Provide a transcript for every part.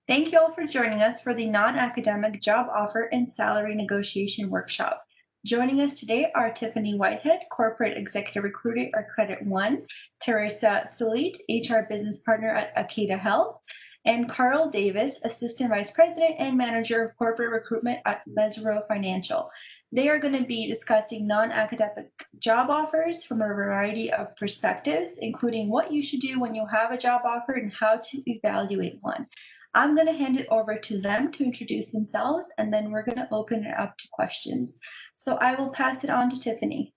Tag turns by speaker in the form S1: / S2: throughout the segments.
S1: Thank you all for joining us for the non-academic job offer and salary negotiation workshop. Joining us today are Tiffany Whitehead, Corporate Executive Recruiter at Credit One, Teresa Sulit, HR Business Partner at Akita Health, and Carl Davis, Assistant Vice President and Manager of Corporate Recruitment at Mesro Financial. They are going to be discussing non-academic job offers from a variety of perspectives, including what you should do when you have a job offer and how to evaluate one. I'm going to hand it over to them to introduce themselves, and then we're going to open it up to questions. So I will pass it on to Tiffany.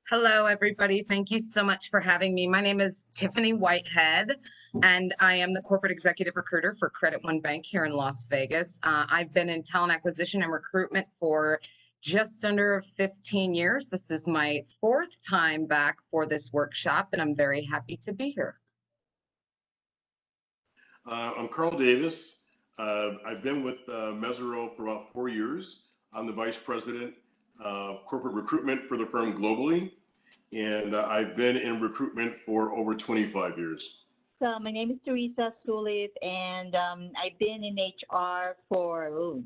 S2: Hello, everybody. Thank you so much for having me. My name is Tiffany Whitehead, and I am the Corporate Executive Recruiter for Credit One Bank here in Las Vegas. I've been in talent acquisition and recruitment for just under 15 years. This is my fourth time back for this workshop, and I'm very happy to be here.
S3: I'm Carl Davis. I've been with Mesro for about 4 years. I'm the Vice President of Corporate Recruitment for the firm globally, and I've been in recruitment for over 25 years.
S4: So my name is Teresa Sulit, and I've been in HR for,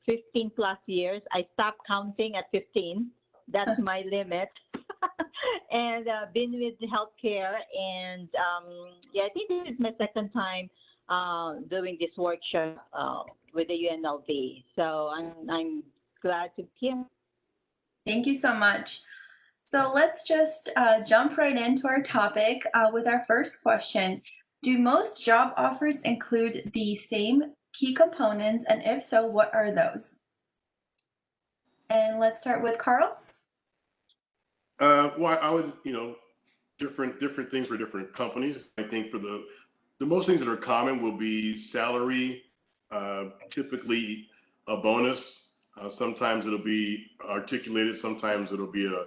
S4: 15 plus years. I stopped counting at 15. That's my limit. And been with healthcare, and I think this is my second time doing this workshop with the UNLV. So I'm glad to be here.
S1: Thank you so much. So let's just jump right into our topic with our first question. Do most job offers include the same key components, and if so, what are those? And let's start with Carl.
S3: Well, I would, different things for different companies. I think for the most things that are common will be salary, typically a bonus. Sometimes it'll be articulated. Sometimes it'll be a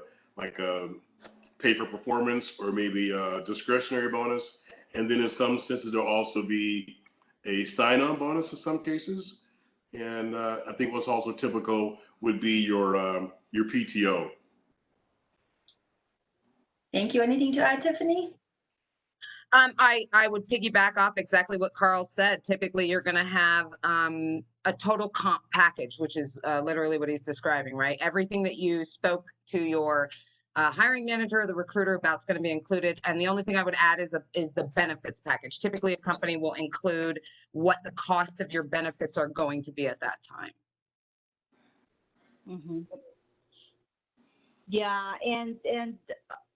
S3: pay for performance or maybe a discretionary bonus. And then in some senses, there'll also be a sign-on bonus in some cases. And I think what's also typical would be your PTO.
S1: Thank you. Anything to add, Tiffany?
S2: I would piggyback off exactly what Carl said. Typically, you're going to have a total comp package, which is literally what he's describing, right? Everything that you spoke to your hiring manager or the recruiter about is going to be included. And the only thing I would add is the benefits package. Typically, a company will include what the cost of your benefits are going to be at that time.
S4: Mm-hmm. Yeah,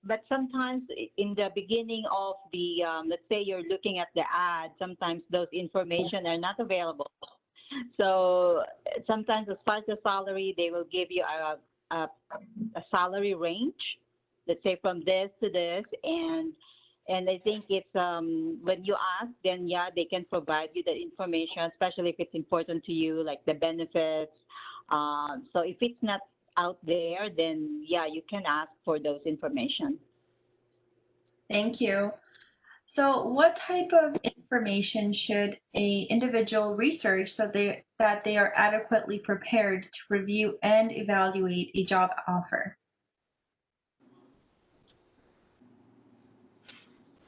S4: but sometimes in the beginning of the, let's say you're looking at the ad, sometimes those information are not available. So sometimes as far as the salary, they will give you a salary range, let's say from this to this. And I think it's, when you ask, then yeah, they can provide you the information, especially if it's important to you, like the benefits. So if it's not out there, then yeah, you can ask for those information.
S1: Thank you. So what type of information should an individual research so that they are adequately prepared to review and evaluate a job offer?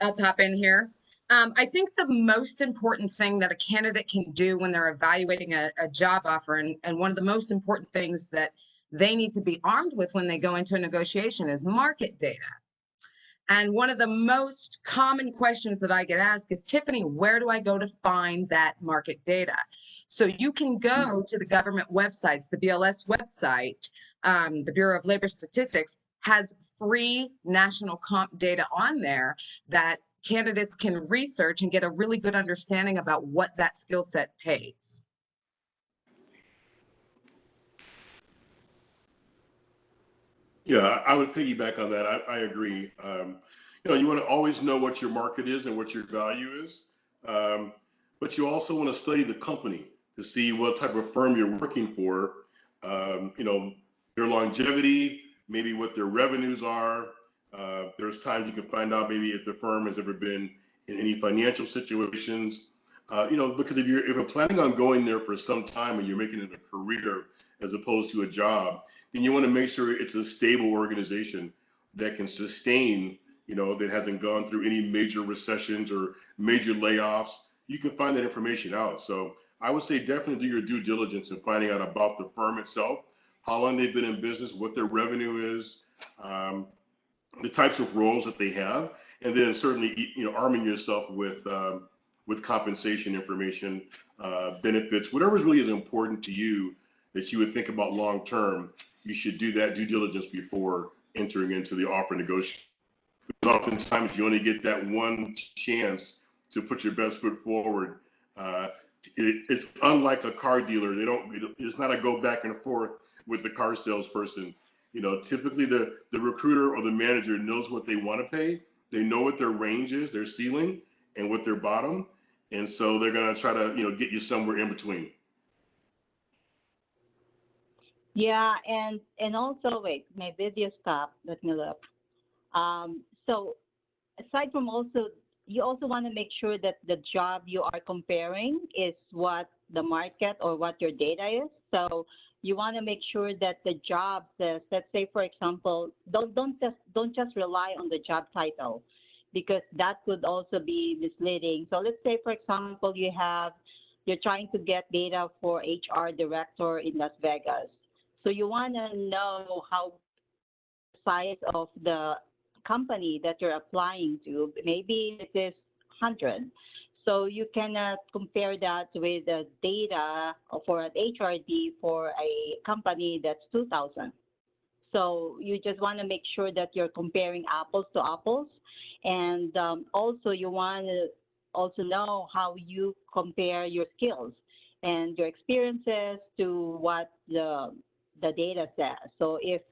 S2: I'll pop in here. I think the most important thing that a candidate can do when they're evaluating a job offer, and one of the most important things that they need to be armed with when they go into a negotiation is market data. And one of the most common questions that I get asked is, Tiffany, where do I go to find that market data? So you can go to the government websites. The BLS website, the Bureau of Labor Statistics, has free national comp data on there that candidates can research and get a really good understanding about what that skill set pays.
S3: Yeah, I would piggyback on that. I agree. You want to always know what your market is and what your value is, but you also want to study the company to see what type of firm you're working for. Their longevity, maybe what their revenues are. There's times you can find out maybe if the firm has ever been in any financial situations. Because if you're planning on going there for some time and you're making it a career as opposed to a job, then you want to make sure it's a stable organization that can sustain, that hasn't gone through any major recessions or major layoffs. you can find that information out. So I would say definitely do your due diligence in finding out about the firm itself, how long they've been in business, what their revenue is, um, the types of roles that they have, and then certainly arming yourself with compensation information, benefits, whatever's really is important to you that you would think about long term. You should do that due diligence before entering into the offer negotiation. Oftentimes, you only get that one chance to put your best foot forward. Uh, it's unlike a car dealer. They don't. It's not a go back and forth with the car salesperson. Typically the recruiter or the manager knows what they want to pay. They know what their range is, their ceiling, and what their bottom, and so they're gonna try to get you somewhere in between.
S4: Yeah, and also, wait, my video stopped. Let me look. So aside from also, you also want to make sure that the job you are comparing is what the market or what your data is. So you want to make sure that the job says, let's say, for example, don't just rely on the job title, because that could also be misleading. So let's say, for example, you're trying to get data for HR director in Las Vegas. So you want to know how size of the company that you're applying to. Maybe it is 100. So you cannot compare that with the data for an HRD for a company that's 2,000. So you just want to make sure that you're comparing apples to apples. And also you want to also know how you compare your skills and your experiences to what the data says. So if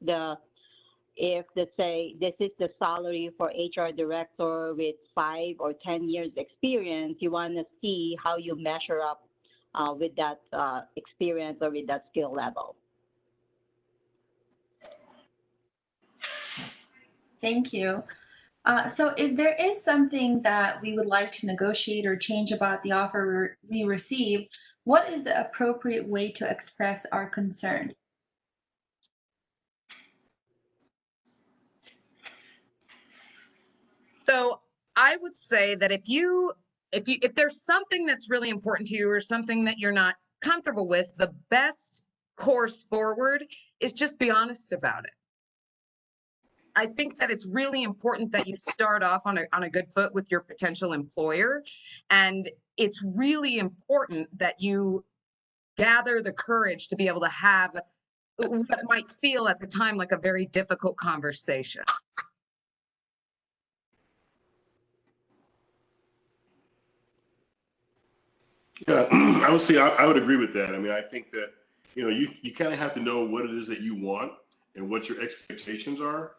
S4: let's say this is the salary for HR director with 5 or 10 years experience, you want to see how you measure up with that experience or with that skill level.
S1: Thank you. So if there is something that we would like to negotiate or change about the offer we receive, what is the appropriate way to express our concern?
S2: So I would say that if there's something that's really important to you or something that you're not comfortable with, the best course forward is just be honest about it. I think that it's really important that you start off on a good foot with your potential employer, and it's really important that you gather the courage to be able to have what might feel at the time like a very difficult conversation.
S3: Yeah, I would say I would agree with that. I mean, I think that you kind of have to know what it is that you want and what your expectations are,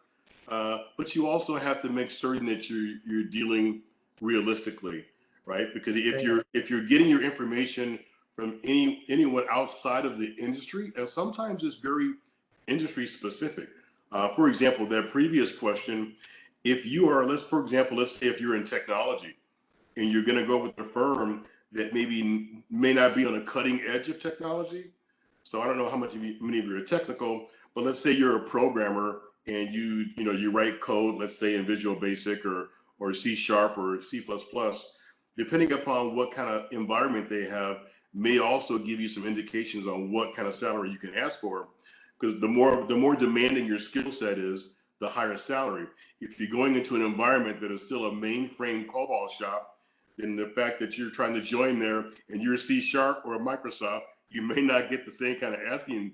S3: but you also have to make certain that you're dealing realistically, right? Because if you're getting your information from anyone outside of the industry, and sometimes it's very industry specific. For example, that previous question, if you are, let's say if you're in technology and you're going to go with a firm that may not be on the cutting edge of technology. So I don't know how many of you are technical, but let's say you're a programmer and you write code, let's say in Visual Basic or C# or C++. Depending upon what kind of environment they have, may also give you some indications on what kind of salary you can ask for. Because the more demanding your skill set is, the higher salary. If you're going into an environment that is still a mainframe COBOL shop, then the fact that you're trying to join there and you're C# or a Microsoft, you may not get the same kind of asking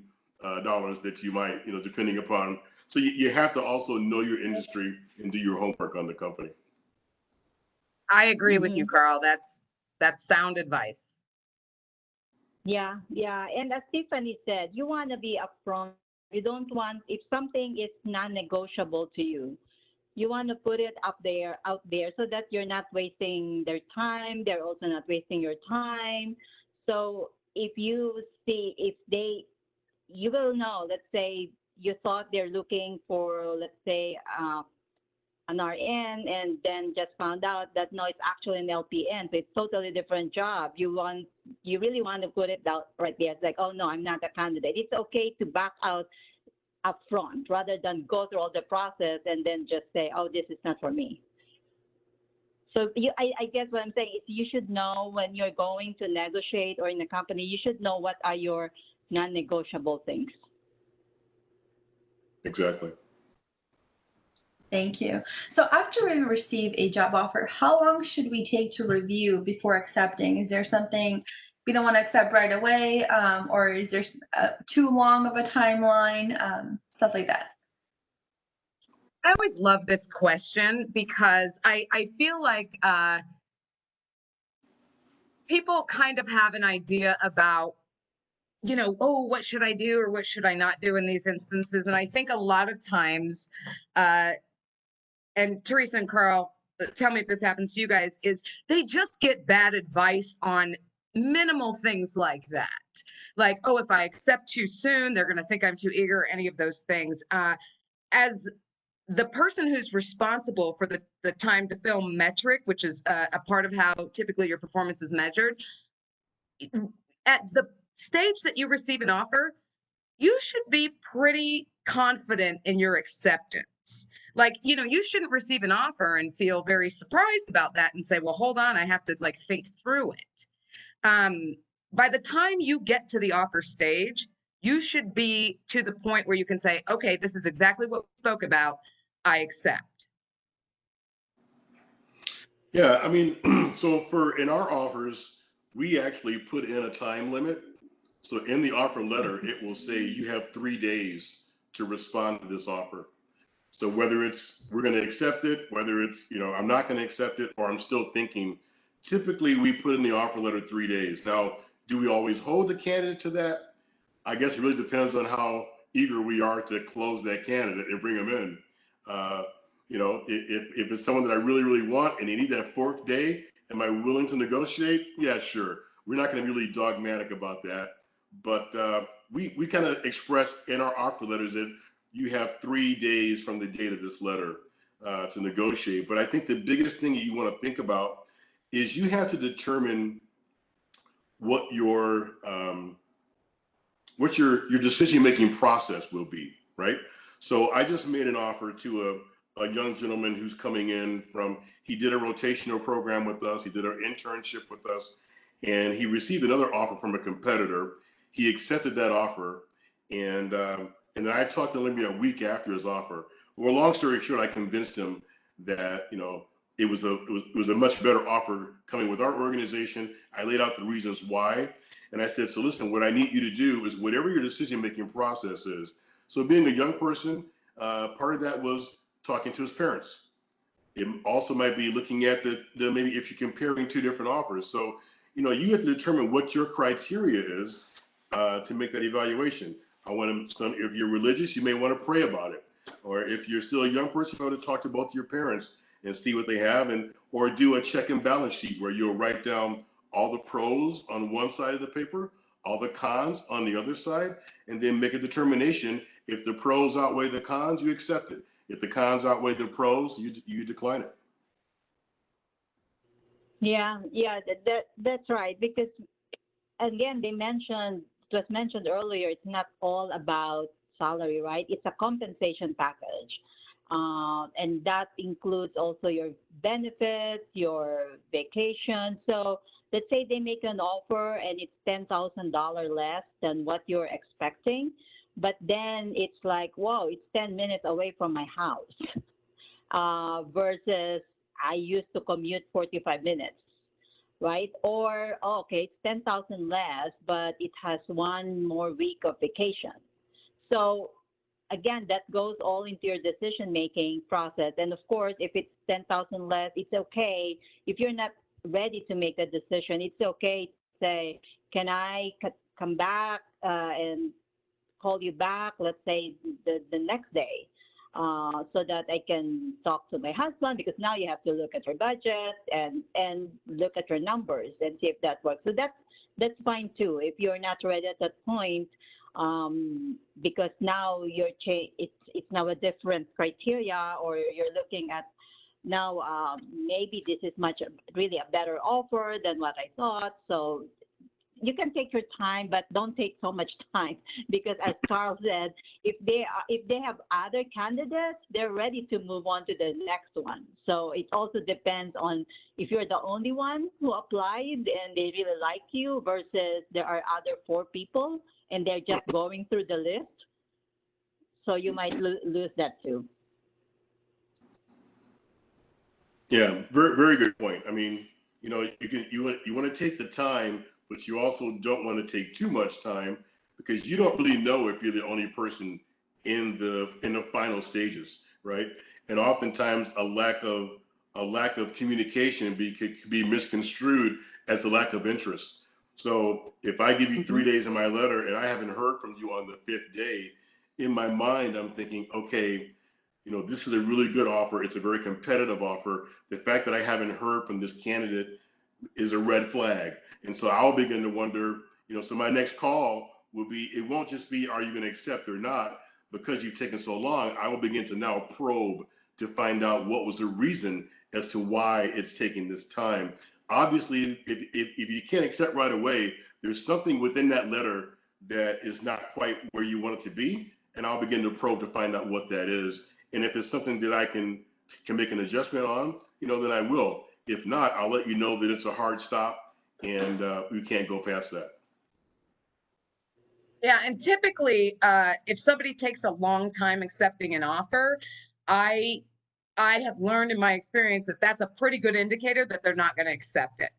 S3: dollars that you might, depending upon. So you have to also know your industry and do your homework on the company.
S2: I agree with you, Carl. That's sound advice.
S4: Yeah. And as Tiffany said, you want to be upfront. You don't want, if something is non-negotiable to you, you want to put it out there so that you're not wasting their time. They're also not wasting your time. So if you you will know, let's say you thought they're looking for, let's say, an RN, and then just found out that no, it's actually an LPN, so it's totally different job. You really want to put it out right there. It's like, oh no, I'm not a candidate. It's okay to back out up front rather than go through all the process and then just say, oh, this is not for me. So I guess what I'm saying is you should know when you're going to negotiate or in a company, you should know what are your non-negotiable things.
S3: Exactly.
S1: Thank you. So after we receive a job offer, how long should we take to review before accepting? Is there something we don't want to accept right away, or is there too long of a timeline, stuff like that?
S2: I always love this question because I feel like people kind of have an idea about, you know, oh, what should I do or what should I not do in these instances? And I think a lot of times, and Teresa and Carl, tell me if this happens to you guys, is they just get bad advice on minimal things like that. Like, oh, if I accept too soon, they're going to think I'm too eager, any of those things. As the person who's responsible for the time to film metric, which is a part of how typically your performance is measured, at the stage that you receive an offer, you should be pretty confident in your acceptance. Like, you know, you shouldn't receive an offer and feel very surprised about that and say, well, hold on, I have to like think through it. By the time you get to the offer stage, you should be to the point where you can say, okay, this is exactly what we spoke about. I accept.
S3: Yeah, I mean, so in our offers, we actually put in a time limit. So in the offer letter, it will say you have 3 days to respond to this offer. So whether it's we're going to accept it, whether it's, you know, I'm not going to accept it, or I'm still thinking, typically we put in the offer letter 3 days. Now, do we always hold the candidate to that? I guess it really depends on how eager we are to close that candidate and bring them in. You know, if it's someone that I really, really want and they need that 4th day, am I willing to negotiate? Yeah, sure. We're not going to be really dogmatic about that. But we kind of express in our offer letters that you have 3 days from the date of this letter to negotiate. But I think the biggest thing you want to think about is you have to determine what your decision-making process will be, right? So I just made an offer to a young gentleman who's coming in he did a rotational program with us, he did an internship with us, and he received another offer from a competitor. He accepted that offer, and then I talked to him maybe a week after his offer. Well, long story short, I convinced him that, you know, it was a much better offer coming with our organization. I laid out the reasons why. And I said, so listen, what I need you to do is whatever your decision-making process is. So being a young person, part of that was talking to his parents. It also might be looking at the maybe if you're comparing 2 different offers. So, you know, you have to determine what your criteria is to make that evaluation. If you're religious, you may want to pray about it. Or if you're still a young person, you want to talk to both your parents and see what they have, or do a check and balance sheet where you'll write down all the pros on one side of the paper, all the cons on the other side, and then make a determination. If the pros outweigh the cons, you accept it. If the cons outweigh the pros, you decline it.
S4: Yeah, that's right. Because again, it was mentioned earlier, it's not all about salary, right? It's a compensation package. And that includes also your benefits, your vacation. So let's say they make an offer and it's $10,000 less than what you're expecting, but then it's like, whoa, it's 10 minutes away from my house versus I used to commute 45 minutes. Right? Or, oh, okay, it's 10,000 less, but it has 1 more week of vacation. So again, that goes all into your decision-making process. And of course, if it's 10,000 less, it's okay. If you're not ready to make a decision, it's okay to say, can I come back and call you back, let's say the next day, so that I can talk to my husband, because now you have to look at your budget and look at your numbers and see if that works. So that's fine too if you're not ready at that point, because now it's now a different criteria, or you're looking at now maybe this is really a better offer than what I thought. So you can take your time, but don't take so much time because, as Carl said, if they have other candidates, they're ready to move on to the next one. So it also depends on if you're the only one who applied and they really like you versus there are other 4 people and they're just going through the list. So you might lose that too.
S3: Yeah, very, very good point. I mean, you want to take the time, but you also don't want to take too much time because you don't really know if you're the only person in the final stages, right? And oftentimes a lack of communication could be misconstrued as a lack of interest. So if I give you 3 days in my letter and I haven't heard from you on the 5th day, in my mind I'm thinking, okay, this is a really good offer. It's a very competitive offer. The fact that I haven't heard from this candidate is a red flag. And so I'll begin to wonder, so my next call will be, it won't just be, are you going to accept or not? Because you've taken so long, I will begin to now probe to find out what was the reason as to why it's taking this time. Obviously, if you can't accept right away, there's something within that letter that is not quite where you want it to be. And I'll begin to probe to find out what that is. And if it's something that I can make an adjustment on, then I will. If not, I'll let you know that it's a hard stop and we can't go past that.
S2: Yeah, and typically, if somebody takes a long time accepting an offer, I have learned in my experience that that's a pretty good indicator that they're not going to accept it.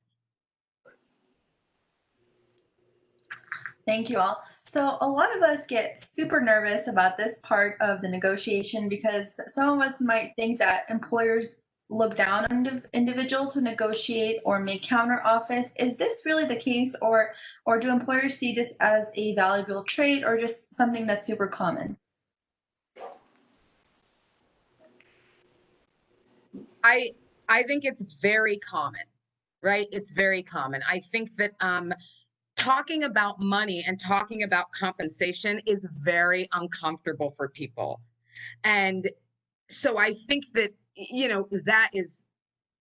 S1: Thank you all. So a lot of us get super nervous about this part of the negotiation because some of us might think that employers look down on individuals who negotiate or make counter offers. Is this really the case, or do employers see this as a valuable trait or just something that's super common?
S2: I think it's very common, right? It's very common. I think that talking about money and talking about compensation is very uncomfortable for people. And so I think that, that is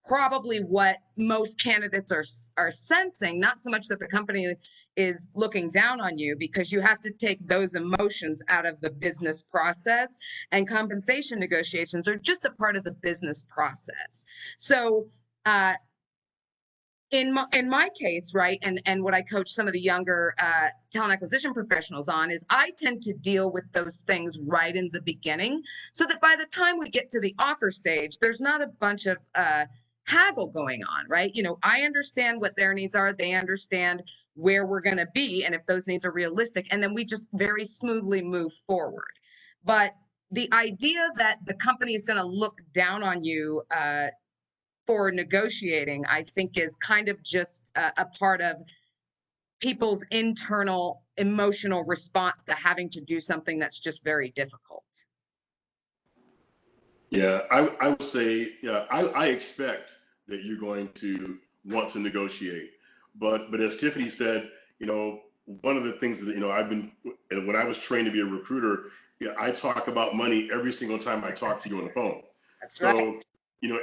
S2: probably what most candidates are sensing, not so much that the company is looking down on you, because you have to take those emotions out of the business process, and compensation negotiations are just a part of the business process. So in my case, right, and what I coach some of the younger talent acquisition professionals on is I tend to deal with those things right in the beginning, so that by the time we get to the offer stage, there's not a bunch of haggle going on, right? I understand what their needs are. They understand where we're going to be and if those needs are realistic, and then we just very smoothly move forward. But the idea that the company is going to look down on you for negotiating, I think, is kind of just a part of people's internal emotional response to having to do something that's just very difficult.
S3: Yeah, I would say, yeah, I expect that you're going to want to negotiate. But as Tiffany said, one of the things that, when I was trained to be a recruiter, I talk about money every single time I talk to you on the phone.
S2: That's
S3: so,
S2: right.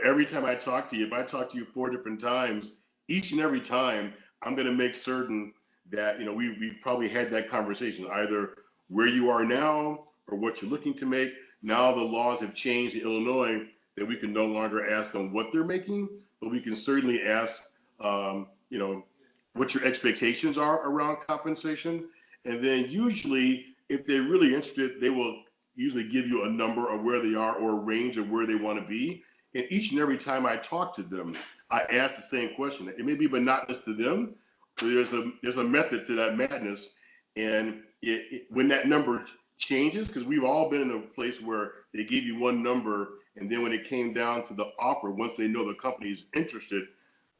S3: Every time I talk to you, if I talk to you 4 different times, each and every time, I'm going to make certain that, we've probably had that conversation, either where you are now or what you're looking to make. Now the laws have changed in Illinois that we can no longer ask them what they're making, but we can certainly ask, what your expectations are around compensation. And then usually, if they're really interested, they will usually give you a number of where they are or a range of where they want to be. And each and every time I talk to them, I ask the same question. It may be monotonous to them, but there's a method to that madness. And when that number changes, because we've all been in a place where they gave you one number, and then when it came down to the offer, once they know the company is interested,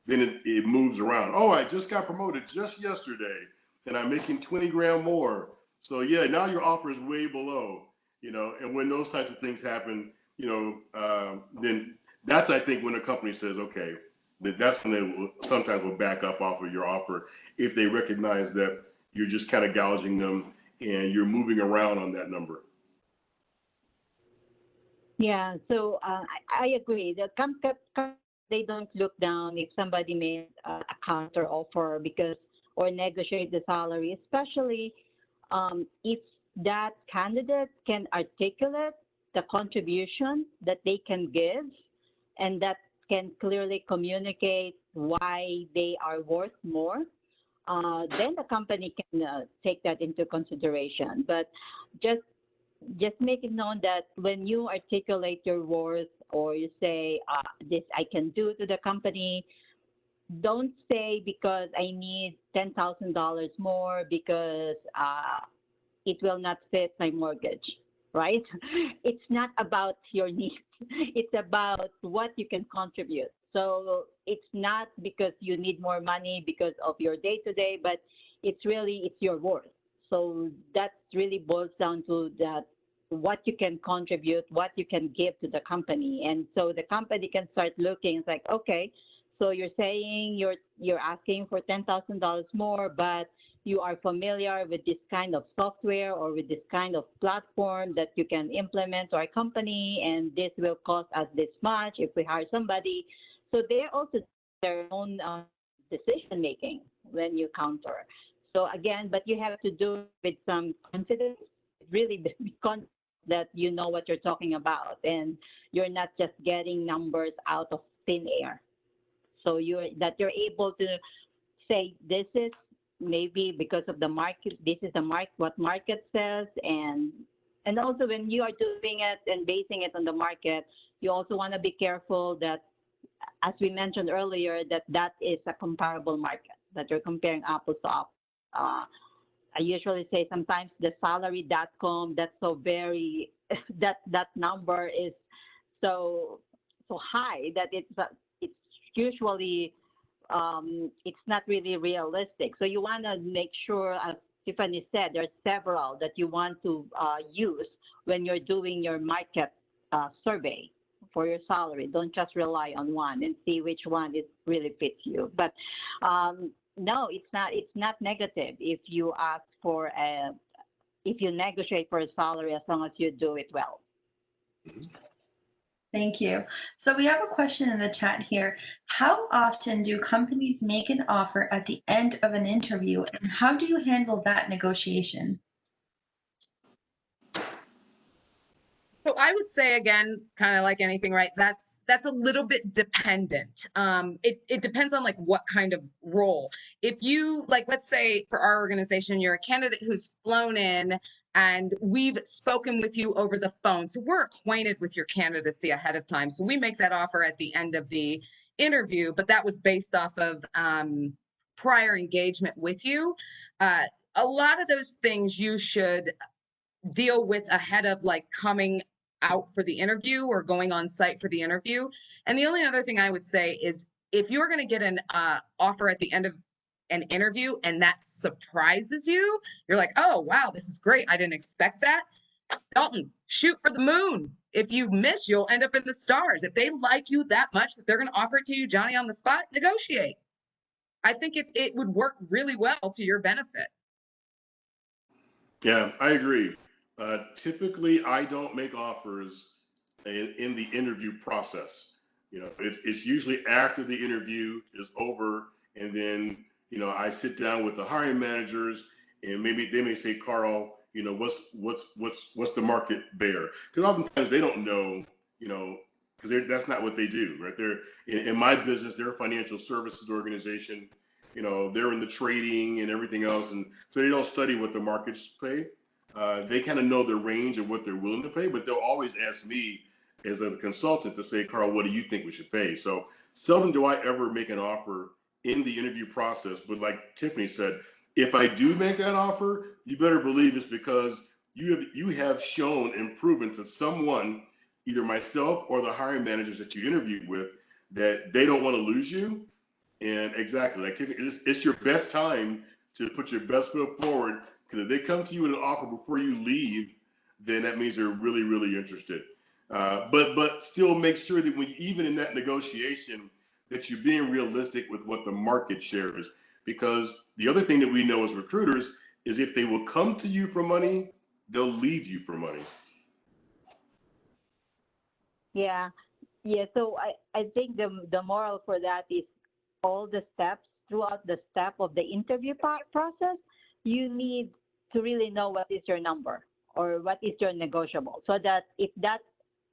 S3: then it moves around. Oh, I just got promoted just yesterday, and I'm making 20 grand more. So yeah, now your offer is way below, and when those types of things happen, then that's, I think, when a company says, okay, that's when they sometimes will back up off of your offer if they recognize that you're just kind of gouging them and you're moving around on that number.
S4: Yeah, so I agree. They don't look down if somebody made a counter offer, because or negotiate the salary, especially if that candidate can articulate the contribution that they can give and that can clearly communicate why they are worth more, then the company can take that into consideration. But just just make it known that when you articulate your worth or you say this I can do to the company, don't say because I need $10,000 more because it will not fit my mortgage, right? It's not about your needs. It's about what you can contribute. So it's not because you need more money because of your day to day, but it's your worth. So that really boils down to that what you can contribute, what you can give to the company. And so the company can start looking, it's like, okay, so you're saying you're asking for $10,000 more, but you are familiar with this kind of software or with this kind of platform that you can implement to our company, and this will cost us this much if we hire somebody. So they're also their own decision making when you counter. So again, but you have to do it with some confidence, really be confident that you know what you're talking about, and you're not just getting numbers out of thin air. So you're able to say this is maybe because of the market, this is the what market says, and also when you are doing it and basing it on the market, you also want to be careful that, as we mentioned earlier, that is a comparable market, that you're comparing apples to apples. I usually say sometimes the salary.com, that's so very that number is so high that it's usually it's not really realistic. So you want to make sure, as Tiffany said, there's several that you want to use when you're doing your market survey for your salary. Don't just rely on one and see which one is really fits you. But no, it's not. It's not negative if you ask for if you negotiate for a salary as long as you do it well.
S1: Thank you. So we have a question in the chat here. How often do companies make an offer at the end of an interview, and how do you handle that negotiation?
S2: So I would say, again, kind of like anything, right? That's a little bit dependent. It depends on like what kind of role. If you like, let's say for our organization, you're a candidate who's flown in and we've spoken with you over the phone. So we're acquainted with your candidacy ahead of time. So we make that offer at the end of the interview, but that was based off of prior engagement with you. A lot of those things you should deal with ahead of like coming out for the interview or going on site for the interview. And the only other thing I would say is if you're going to get an offer at the end of an interview and that surprises you, you're like, oh, wow, this is great. I didn't expect that. Dalton, shoot for the moon. If you miss, you'll end up in the stars. If they like you that much that they're going to offer it to you, Johnny on the spot, negotiate. I think it would work really well to your benefit.
S3: Yeah, I agree. Typically, I don't make offers in the interview process. You know, it's usually after the interview is over, and then I sit down with the hiring managers, and maybe they may say, Carl, what's the market bear? Because oftentimes they don't know, because that's not what they do, right? They're in my business, they're a financial services organization. They're in the trading and everything else, and so they don't study what the markets pay. They kind of know the range of what they're willing to pay, but they'll always ask me as a consultant to say, Carl, what do you think we should pay? So seldom do I ever make an offer in the interview process. But like Tiffany said, if I do make that offer, you better believe it's because you have shown improvement to someone, either myself or the hiring managers that you interviewed with, that they don't want to lose you. And exactly, like Tiffany, it's your best time to put your best foot forward, because if they come to you with an offer before you leave, then that means they're really, really interested. But still make sure that even in that negotiation, that you're being realistic with what the market shares. Because the other thing that we know as recruiters is if they will come to you for money, they'll leave you for money.
S4: Yeah. So I think the moral for that is all the steps throughout the step of the interview process, you need to really know what is your number or what is your negotiable, so that if that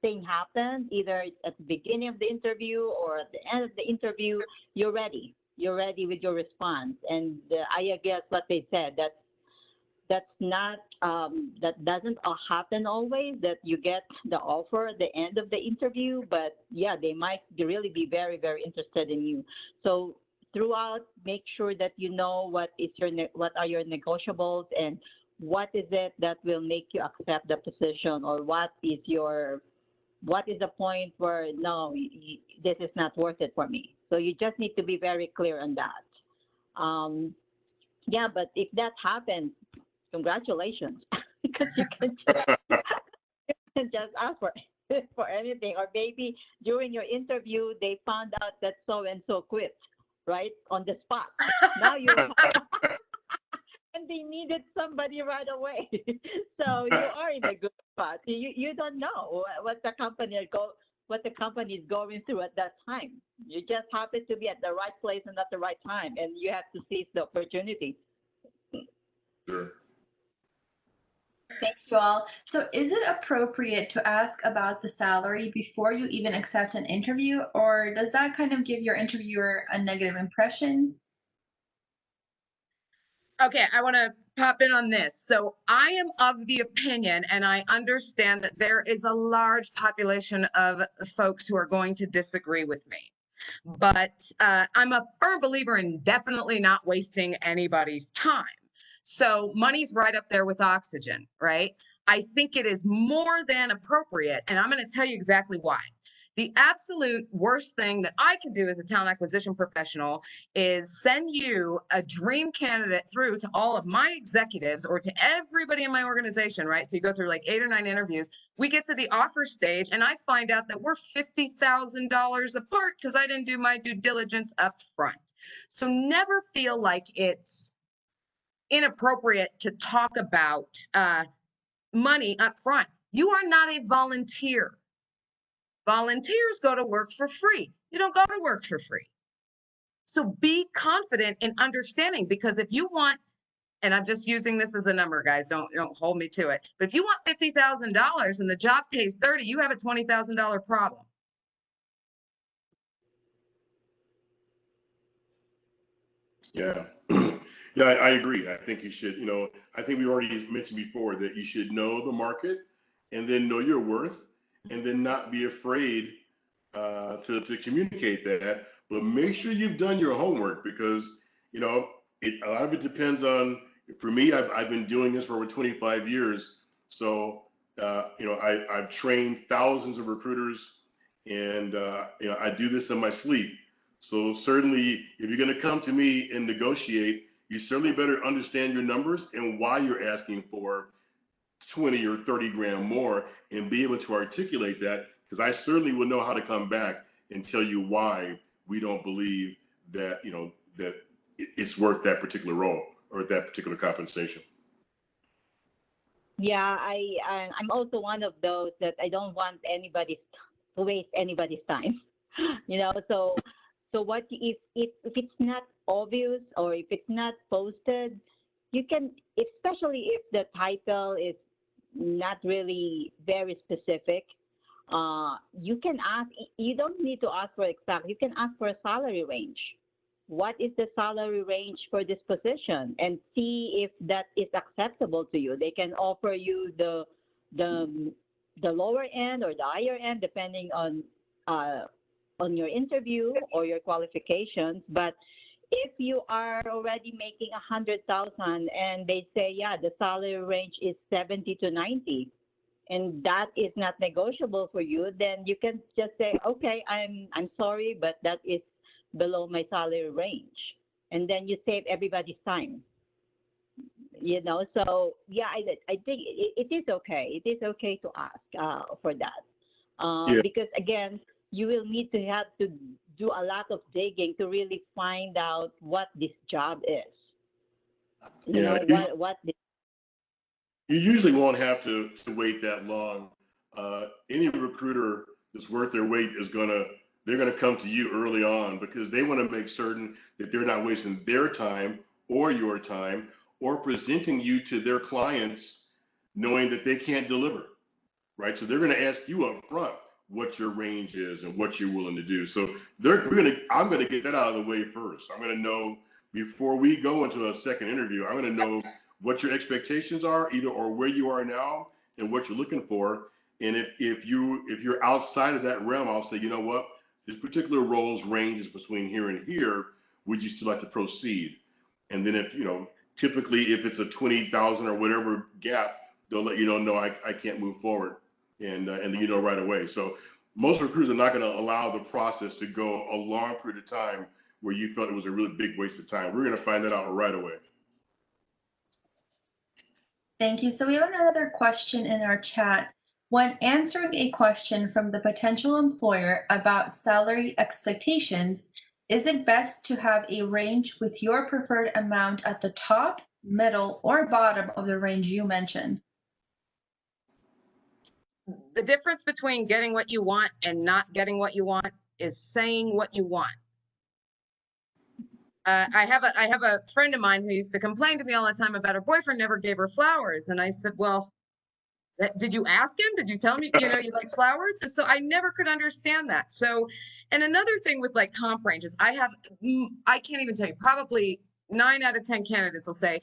S4: thing happens, either at the beginning of the interview or at the end of the interview, you're ready. You're ready with your response. And I guess what they said, that's not that doesn't happen always, that you get the offer at the end of the interview, but yeah, they might really be very, very interested in you. So throughout, make sure that you know what are your negotiables, and what is it that will make you accept the position, or what is the point where no, this is not worth it for me. So you just need to be very clear on that. Yeah, but if that happens, congratulations, because you can just ask for anything. Or maybe during your interview they found out that so and so quit right on the spot. Now you and they needed somebody right away. So you are in a good spot. You don't know what the company is going through at that time. You just happen to be at the right place and at the right time, and you have to seize the opportunity.
S3: Sure.
S1: Thank you all. So is it appropriate to ask about the salary before you even accept an interview, or does that kind of give your interviewer a negative impression?
S2: Okay, I want to pop in on this. So I am of the opinion, and I understand that there is a large population of folks who are going to disagree with me. But I'm a firm believer in definitely not wasting anybody's time. So money's right up there with oxygen, right? I think it is more than appropriate, and I'm going to tell you exactly why. The absolute worst thing that I could do as a talent acquisition professional is send you a dream candidate through to all of my executives or to everybody in my organization, right? So you go through like 8 or 9 interviews. We get to the offer stage, and I find out that we're $50,000 apart because I didn't do my due diligence up front. So never feel like it's inappropriate to talk about money up front. You are not a volunteer. Volunteers go to work for free. You don't go to work for free. So be confident in understanding, because if you want, and I'm just using this as a number, guys, don't hold me to it, but if you want $50,000 and the job pays 30, you have a $20,000 problem.
S3: Yeah. Yeah, I agree. I think you should, I think we already mentioned before that you should know the market and then know your worth, and then not be afraid to communicate that. But make sure you've done your homework, because, a lot of it depends on, for me, I've been doing this for over 25 years. So, I've trained thousands of recruiters, and, I do this in my sleep. So certainly, if you're going to come to me and negotiate, you certainly better understand your numbers and why you're asking for 20 or 30 grand more, and be able to articulate that, because I certainly will know how to come back and tell you why we don't believe that, that it's worth that particular role or that particular compensation.
S4: Yeah, I'm also one of those that I don't want anybody to waste anybody's time. So what if it's not obvious, or if it's not posted, you can, especially if the title is not really very specific, you can ask. You don't need to ask for exact. You can ask for a salary range. What is the salary range for this position, and see if that is acceptable to you. They can offer you the lower end or the higher end, depending on your interview or your qualifications. But if you are already making 100,000 and they say, yeah, the salary range is 70 to 90, and that is not negotiable for you, then you can just say, okay, I'm sorry, but that is below my salary range. And then you save everybody's time. So yeah, I think it is okay. It is okay to ask for that. Because again, you will need to have to do a lot of digging to really find out what this job is.
S3: You usually won't have to wait that long. Any recruiter that's worth their weight they're going to come to you early on because they want to make certain that they're not wasting their time or your time or presenting you to their clients knowing that they can't deliver, right? So they're going to ask you up front what your range is and what you're willing to do. So I'm going to get that out of the way first. I'm going to know before we go into a second interview, I'm going to know what your expectations are, either or where you are now and what you're looking for. And if you're outside of that realm, I'll say, you know what, this particular role's range is between here and here. Would you still like to proceed? And then if, typically if it's a 20,000 or whatever gap, they'll let you know, no, I can't move forward. And then right away. So most recruiters are not going to allow the process to go a long period of time where you felt it was a really big waste of time. We're going to find that out right away.
S1: Thank you. So we have another question in our chat. When answering a question from the potential employer about salary expectations, is it best to have a range with your preferred amount at the top, middle, or bottom of the range you mentioned?
S2: The difference between getting what you want and not getting what you want is saying what you want. I have a friend of mine who used to complain to me all the time about her boyfriend never gave her flowers. And I said, well, did you ask him? Did you tell him, you like flowers? And so I never could understand that. So, and another thing with like comp ranges, I can't even tell you, probably 9 out of 10 candidates will say,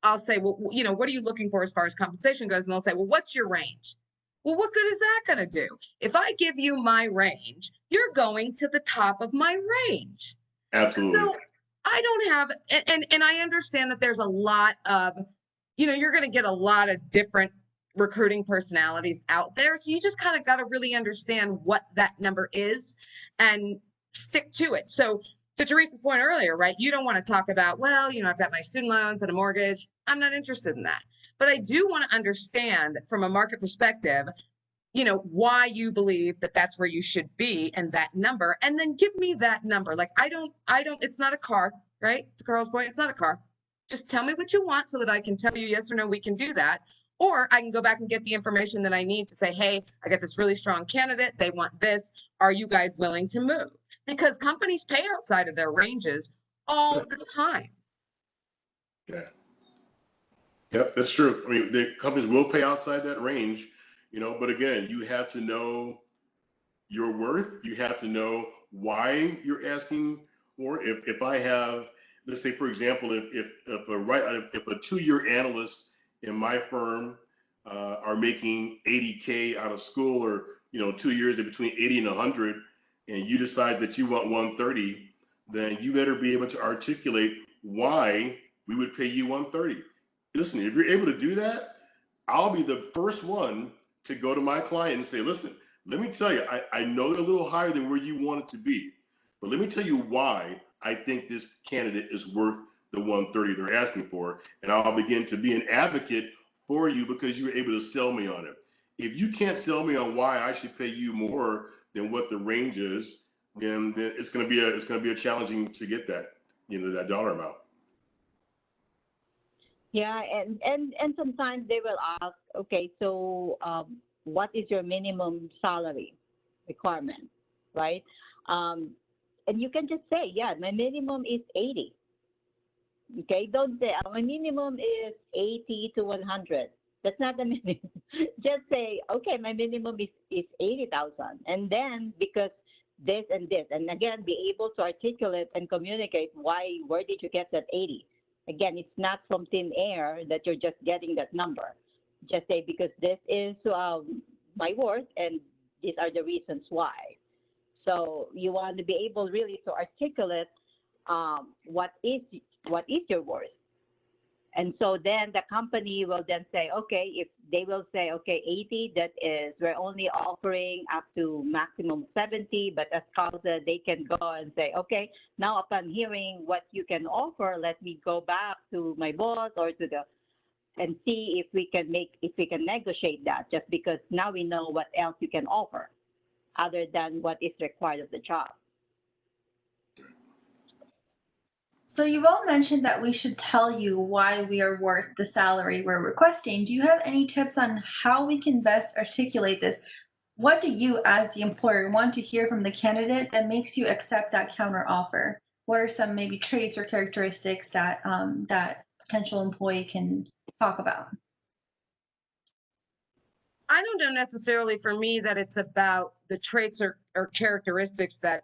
S2: I'll say, well, what are you looking for as far as compensation goes? And they'll say, well, what's your range? Well, what good is that going to do? If I give you my range, you're going to the top of my range.
S3: Absolutely.
S2: So I don't have, and I understand that there's a lot of, you're going to get a lot of different recruiting personalities out there. So you just kind of got to really understand what that number is and stick to it. So to Teresa's point earlier, right? You don't want to talk about, well, I've got my student loans and a mortgage. I'm not interested in that. But I do want to understand from a market perspective, why you believe that that's where you should be and that number, and then give me that number. Like, I don't, it's not a car, right? It's a Carl's point. It's not a car. Just tell me what you want so that I can tell you yes or no, we can do that. Or I can go back and get the information that I need to say, hey, I got this really strong candidate. They want this. Are you guys willing to move? Because companies pay outside of their ranges all the time.
S3: Yeah. Yep, that's true. I mean, the companies will pay outside that range, but again, you have to know your worth. You have to know why you're asking for. If I have, let's say, for example, if a 2-year analyst in my firm are making 80K out of school, or 2 years in between 80 and 100, and you decide that you want 130, then you better be able to articulate why we would pay you 130. Listen, if you're able to do that, I'll be the first one to go to my client and say, listen, let me tell you, I know they're a little higher than where you want it to be, but let me tell you why I think this candidate is worth the 130 they're asking for. And I'll begin to be an advocate for you because you were able to sell me on it. If you can't sell me on why I should pay you more than what the range is, then it's going to be a challenging to get that, that dollar amount.
S4: Yeah, and sometimes they will ask, okay, so what is your minimum salary requirement, right? And you can just say, yeah, my minimum is 80. Okay, don't say my minimum is 80 to 100. That's not the minimum. Just say, okay, my minimum is 80,000, and then because this and this, and again, be able to articulate and communicate where did you get that 80. Again, it's not from thin air that you're just getting that number. Just say, because this is my worth, and these are the reasons why. So you want to be able really to articulate what is your worth. And so then the company will then say, okay, if they will say, okay, 80, that is, we're only offering up to maximum 70, but as Carl said, they can go and say, okay, now upon hearing what you can offer, let me go back to my boss or and see if we can negotiate that, just because now we know what else you can offer other than what is required of the job.
S1: So you've all mentioned that we should tell you why we are worth the salary we're requesting. Do you have any tips on how we can best articulate this What do you, as the employer, want to hear from the candidate that makes you accept that counter offer? What are some maybe traits or characteristics that that potential employee can talk about?
S2: I don't know necessarily for me that it's about the traits or characteristics that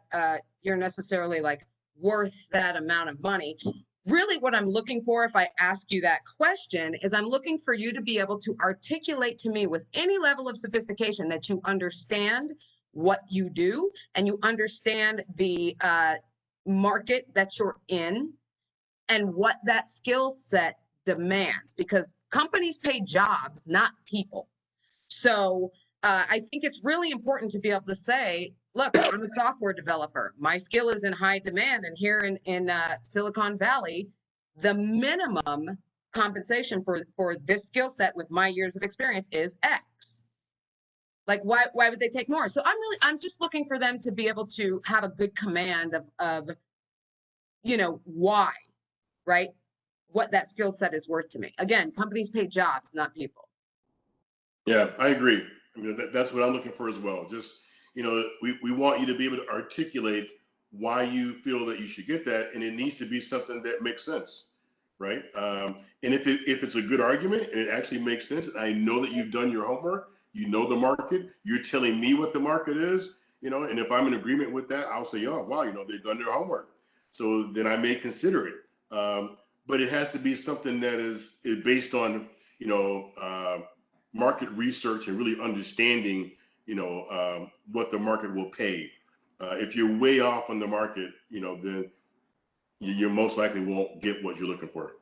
S2: you're necessarily like worth that amount of money. Really, what I'm looking for, if I ask you that question, is I'm looking for you to be able to articulate to me with any level of sophistication that you understand what you do and you understand the market that you're in and what that skill set demands, because companies pay jobs, not people. So I think it's really important to be able to say, look, I'm a software developer. My skill is in high demand. And here in Silicon Valley, the minimum compensation for this skill set with my years of experience is X. Like, why would they take more? So I'm just looking for them to be able to have a good command of why, right? What that skill set is worth to me. Again, companies pay jobs, not people.
S3: Yeah, I agree. I mean, that's what I'm looking for as well. Just, we want you to be able to articulate why you feel that you should get that, and it needs to be something that makes sense, right? And if it's a good argument and it actually makes sense, and I know that you've done your homework, you know the market, you're telling me what the market is, and if I'm in agreement with that, I'll say, oh, wow, they've done their homework. So then I may consider it. But it has to be something that is based on, market research and really understanding, what the market will pay. If you're way off on the market, then you most likely won't get what you're looking for.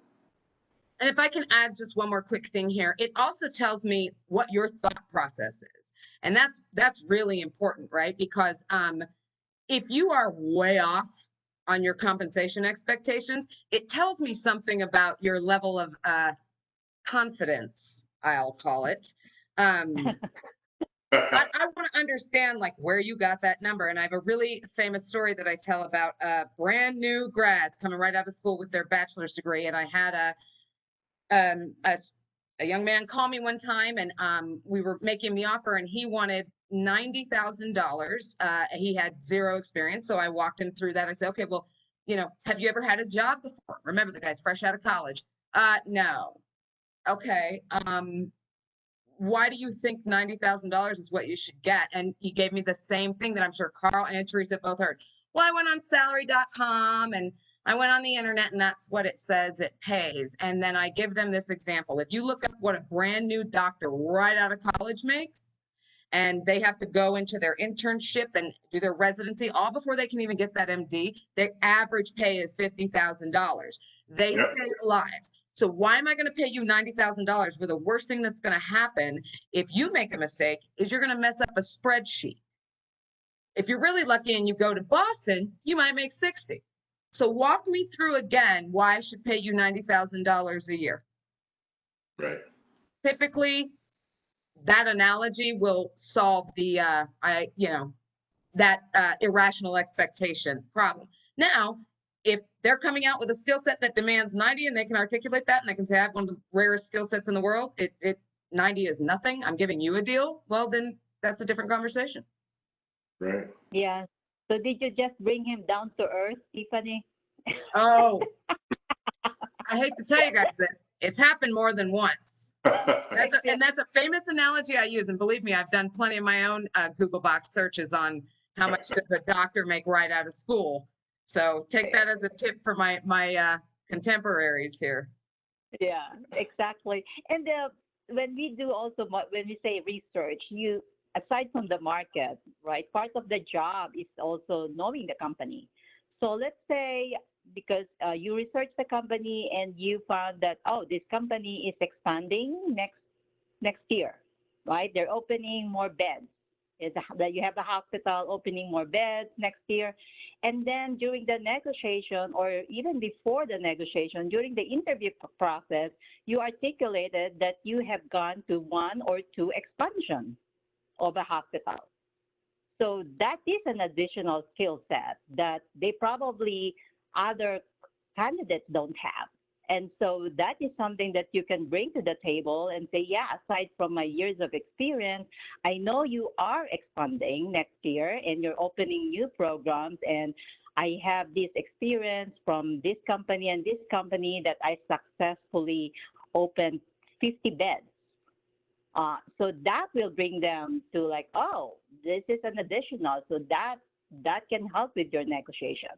S2: And if I can add just one more quick thing here, it also tells me what your thought process is. And that's really important, right? Because if you are way off on your compensation expectations, it tells me something about your level of confidence, I'll call it. I want to understand like where you got that number. And I have a really famous story that I tell about brand new grads coming right out of school with their bachelor's degree. And I had a young man call me one time, and we were making the offer, and he wanted $90,000. He had zero experience. So I walked him through that. I said, okay, well, have you ever had a job before? Remember, the guy's fresh out of college. No. Okay. Why do you think $90,000 is what you should get? And he gave me the same thing that I'm sure Carl and Teresa both heard. Well, I went on salary.com and I went on the internet, and that's what it says it pays. And then I give them this example. If you look up what a brand new doctor right out of college makes, and they have to go into their internship and do their residency all before they can even get that MD, their average pay is $50,000. They save lives. So why am I going to pay you $90,000 where the worst thing that's going to happen if you make a mistake is you're going to mess up a spreadsheet? If you're really lucky and you go to Boston, you might make 60. So walk me through again why I should pay you $90,000 a year.
S3: Right.
S2: Typically, that analogy will solve the that irrational expectation problem. Now, if they're coming out with a skill set that demands 90 and they can articulate that and they can say I have one of the rarest skill sets in the world, 90 is nothing, I'm giving you a deal, well, then that's a different conversation.
S3: Right.
S4: Yeah. So did you just bring him down to earth, Tiffany?
S2: Oh, I hate to tell you guys this. It's happened more than once. That's a famous analogy I use. And believe me, I've done plenty of my own Google box searches on how much does a doctor make right out of school. So take that as a tip for my contemporaries here.
S4: Yeah, exactly. And when we do also, when we say research, aside from the market, right, part of the job is also knowing the company. So let's say, because you research the company and you found that, oh, this company is expanding next year, right? They're opening more beds. That you have a hospital opening more beds next year. And then during the negotiation, or even before the negotiation, during the interview process, you articulated that you have gone to 1 or 2 expansions of a hospital. So that is an additional skill set that they probably other candidates don't have. And so that is something that you can bring to the table and say, yeah, aside from my years of experience, I know you are expanding next year and you're opening new programs, and I have this experience from this company and this company that I successfully opened 50 beds. So that will bring them to like, oh, this is an additional. So that can help with your negotiation.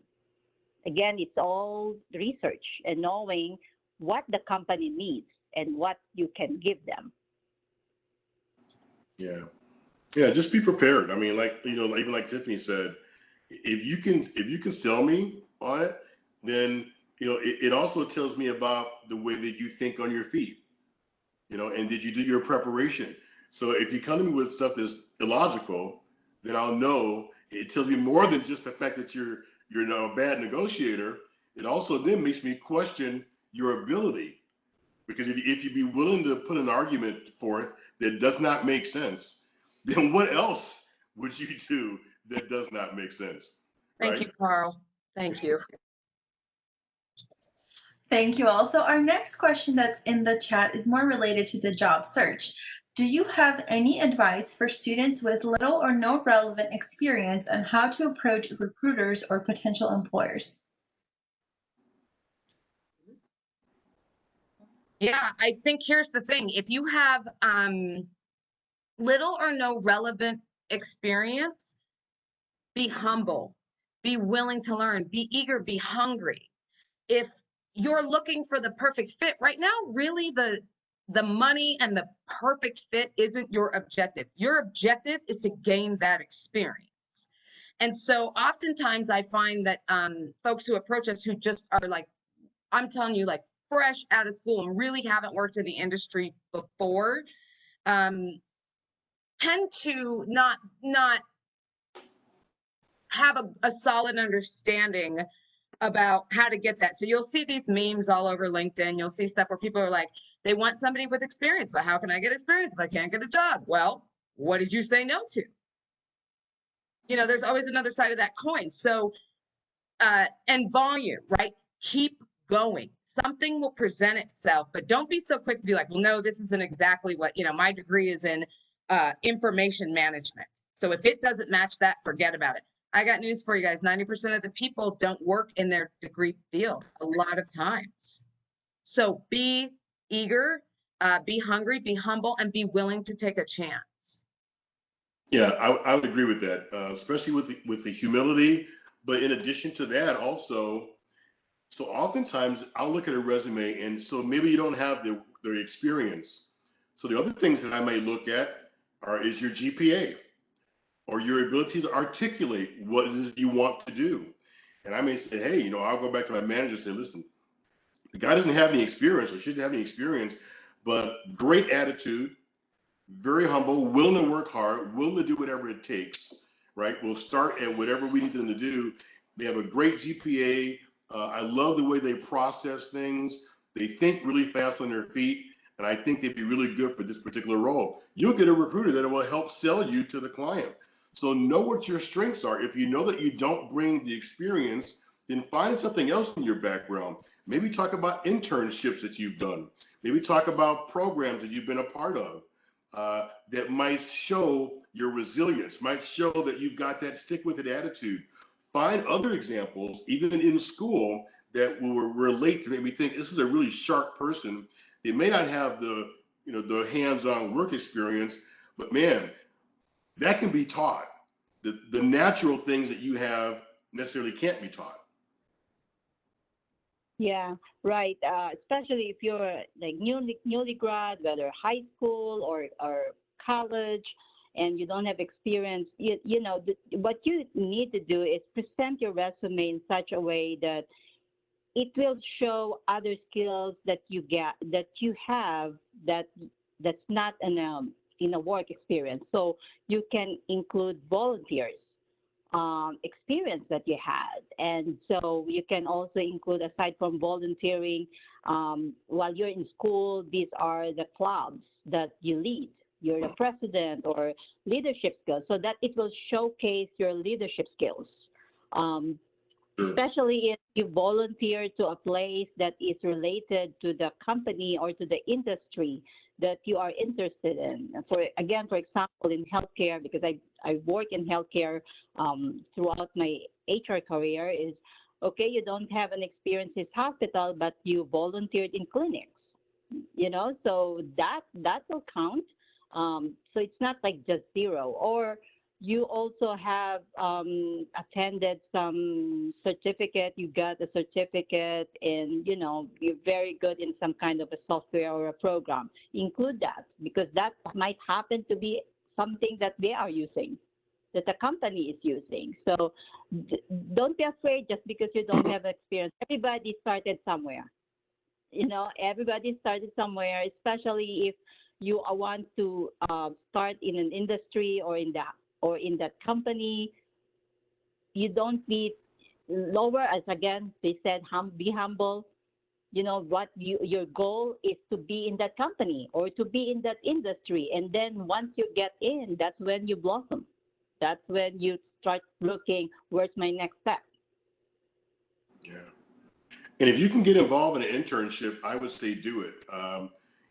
S4: Again, it's all research and knowing what the company needs and what you can give them.
S3: Yeah. Yeah, just be prepared. I mean, like, even like Tiffany said, if you can sell me on it, then it also tells me about the way that you think on your feet, and did you do your preparation? So if you come to me with stuff that's illogical, then I'll know it tells me more than just the fact that you're a bad negotiator. It also then makes me question your ability, because if you be willing to put an argument forth that does not make sense, then what else would you do that does not make sense,
S2: Thank
S3: right?
S2: you, Carl. Thank you.
S1: Thank you all. So our next question that's in the chat is more related to the job search. Do you have any advice for students with little or no relevant experience on how to approach recruiters or potential employers?
S2: Yeah, I think here's the thing. If you have little or no relevant experience, be humble, be willing to learn, be eager, be hungry. If you're looking for the perfect fit right now, really the money and the perfect fit isn't your objective. Your objective is to gain that experience. And so oftentimes I find that folks who approach us who just are like, I'm telling you, like fresh out of school and really haven't worked in the industry before, tend to not have a solid understanding about how to get that. So you'll see these memes all over LinkedIn. You'll see stuff where people are like, they want somebody with experience, but how can I get experience if I can't get a job? Well, what did you say no to? There's always another side of that coin. So, and volume, right? Keep going. Something will present itself, but don't be so quick to be like, well, no, this isn't exactly what, my degree is in information management. So if it doesn't match that, forget about it. I got news for you guys. 90% of the people don't work in their degree field a lot of times. So be eager, be hungry, be humble, and be willing to take a chance.
S3: Yeah, I would agree with that, especially with the humility. But in addition to that, also, so oftentimes I'll look at a resume, and so maybe you don't have the experience. So the other things that I may look at is your GPA, or your ability to articulate what it is you want to do. And I may say, hey, I'll go back to my manager and say, listen, the guy doesn't have any experience or shouldn't have any experience, but great attitude, very humble, willing to work hard, willing to do whatever it takes, right? We'll start at whatever we need them to do. They have a great GPA. I love the way they process things. They think really fast on their feet, and I think they'd be really good for this particular role. You'll get a recruiter that will help sell you to the client. So know what your strengths are. If you know that you don't bring the experience, then find something else in your background. Maybe talk about internships that you've done. Maybe talk about programs that you've been a part of. That might show your resilience, might show that you've got that stick with it attitude. Find other examples, even in school, that will relate to make me think this is a really sharp person. They may not have the hands-on work experience, but man, that can be taught. The natural things that you have necessarily can't be taught.
S4: Yeah, right. Especially if you're like newly grad, whether high school or college, and you don't have experience, what you need to do is present your resume in such a way that it will show other skills that you have that's not in a work experience. So you can include volunteers experience that you had. And so you can also include, aside from volunteering, while you're in school, these are the clubs that you lead. You're the president or leadership skills, so that it will showcase your leadership skills. Especially if you volunteer to a place that is related to the company or to the industry that you are interested in. For example, in healthcare, because I work in healthcare throughout my HR career, is okay. You don't have an experience in hospital, but you volunteered in clinics. So that will count. So it's not like just zero. Or you also have attended some certificate, you got a certificate in, you're very good in some kind of a software or a program. Include that, because that might happen to be something that they are using, that the company is using. So don't be afraid just because you don't have experience. Everybody started somewhere. Everybody started somewhere, especially if you want to start in an industry or in that company. You don't be lower, as again they said, be humble. What your goal is to be in that company or to be in that industry, and then once you get in, that's when you blossom. That's when you start looking, where's my next step?
S3: Yeah. And if you can get involved in an internship, I would say do it.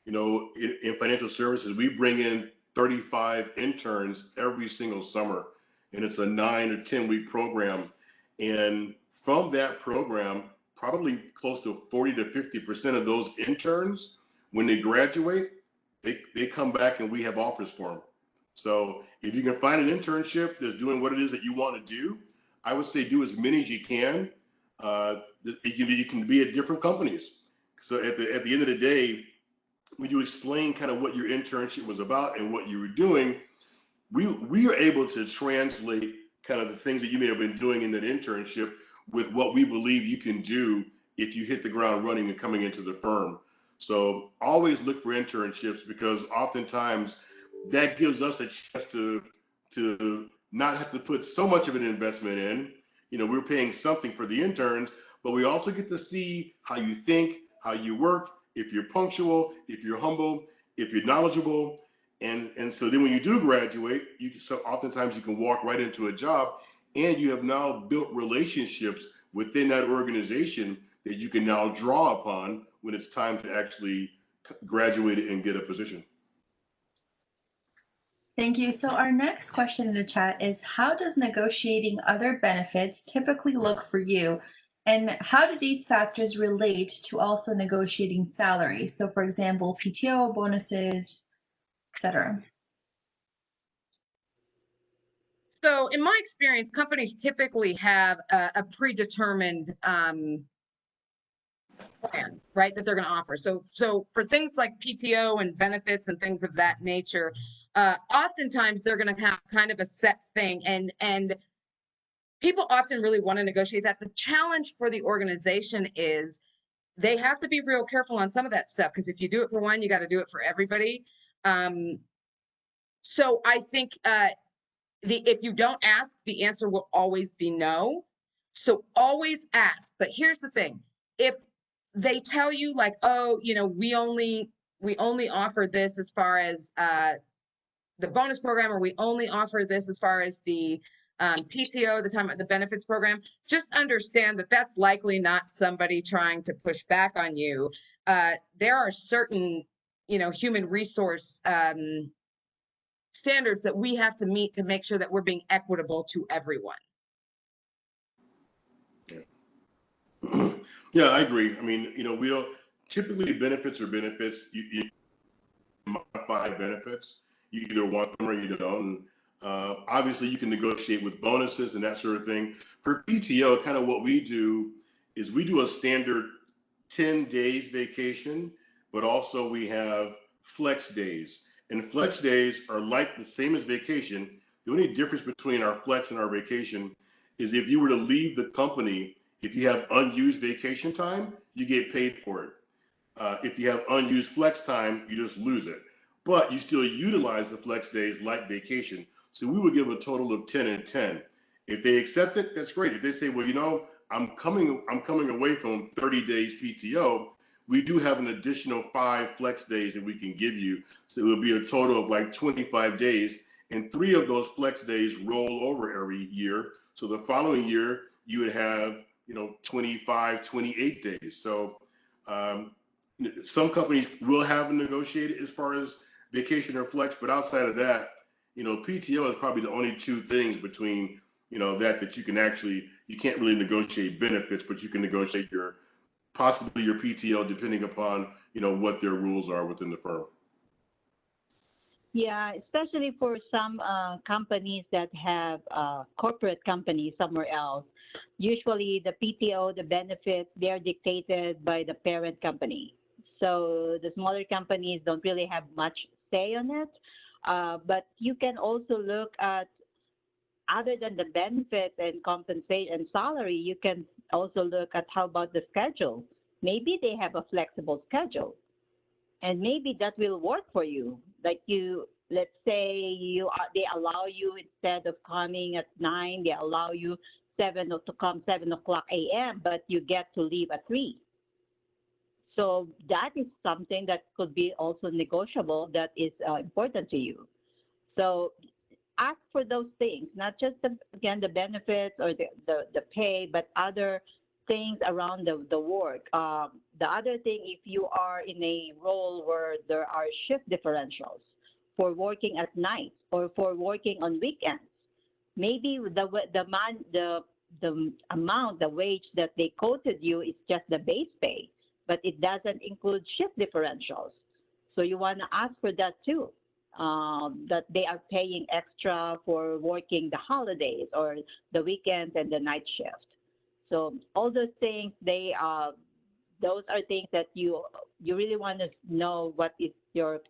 S3: In financial services, we bring in 35 interns every single summer, and it's a 9 or 10-week program. And from that program, probably close to 40 to 50% of those interns, when they graduate, they come back and we have offers for them. So if you can find an internship that's doing what it is that you want to do, I would say do as many as you can. You can be at different companies. So at the end of the day, when you explain kind of what your internship was about and what you were doing, we are able to translate kind of the things that you may have been doing in that internship with what we believe you can do if you hit the ground running and coming into the firm. So always look for internships, because oftentimes that gives us a chance to not have to put so much of an investment in. We're paying something for the interns, but we also get to see how you think, how you work, if you're punctual, if you're humble, if you're knowledgeable. And so then when you do graduate, oftentimes you can walk right into a job, and you have now built relationships within that organization that you can now draw upon when it's time to actually graduate and get a position.
S1: Thank you. So our next question in the chat is, how does negotiating other benefits typically look for you? And how do these factors relate to also negotiating salary? So for example, PTO, bonuses, etc.
S2: So in my experience, companies typically have a predetermined plan, right, that they're going to offer. So for things like PTO and benefits and things of that nature, oftentimes they're going to have kind of a set thing, and people often really want to negotiate that. The challenge for the organization is they have to be real careful on some of that stuff, because if you do it for one, you got to do it for everybody. So I think if you don't ask, the answer will always be no. So always ask. But here's the thing: if they tell you like, oh, we only offer this as far as the bonus program, or we only offer this as far as the PTO, the benefits program, just understand that that's likely not somebody trying to push back on you. There are certain, human resource standards that we have to meet to make sure that we're being equitable to everyone.
S3: Yeah, I agree. I mean, we don't typically benefits are benefits. You modify benefits. You either want them or you don't. Obviously, you can negotiate with bonuses and that sort of thing. For PTO, kind of what we do is we do a standard 10 days vacation, but also we have flex days. And flex days are like the same as vacation. The only difference between our flex and our vacation is if you were to leave the company, if you have unused vacation time, you get paid for it. If you have unused flex time, you just lose it. But you still utilize the flex days like vacation. So we would give a total of 10 and 10. If they accept it, that's great. If they say, well, I'm coming away from 30 days PTO, we do have an additional 5 flex days that we can give you. So it would be a total of like 25 days, and 3 of those flex days roll over every year. So the following year, you would have 25, 28 days. So some companies will have negotiated as far as vacation or flex, but outside of that, PTO is probably the only two things between, that you can actually, you can't really negotiate benefits, but you can negotiate possibly your PTO depending upon, what their rules are within the firm.
S4: Yeah, especially for some companies that have corporate companies somewhere else. Usually the PTO, the benefits, they're dictated by the parent company. So the smaller companies don't really have much say on it. But you can also look at, other than the benefits and compensation and salary, you can also look at how about the schedule. Maybe they have a flexible schedule, and maybe that will work for you. Like let's say they allow you, instead of coming at 9, they allow you to come 7:00 a.m., but you get to leave at 3. So that is something that could be also negotiable, that is important to you. So ask for those things, not just again the benefits or the pay, but other things around the work. The other thing, if you are in a role where there are shift differentials for working at night or for working on weekends, maybe the amount, the wage that they quoted you is just the base pay, but it doesn't include shift differentials. So you want to ask for that too. That they are paying extra for working the holidays or the weekends and the night shift. So all those things, those are things that you really want to know what is your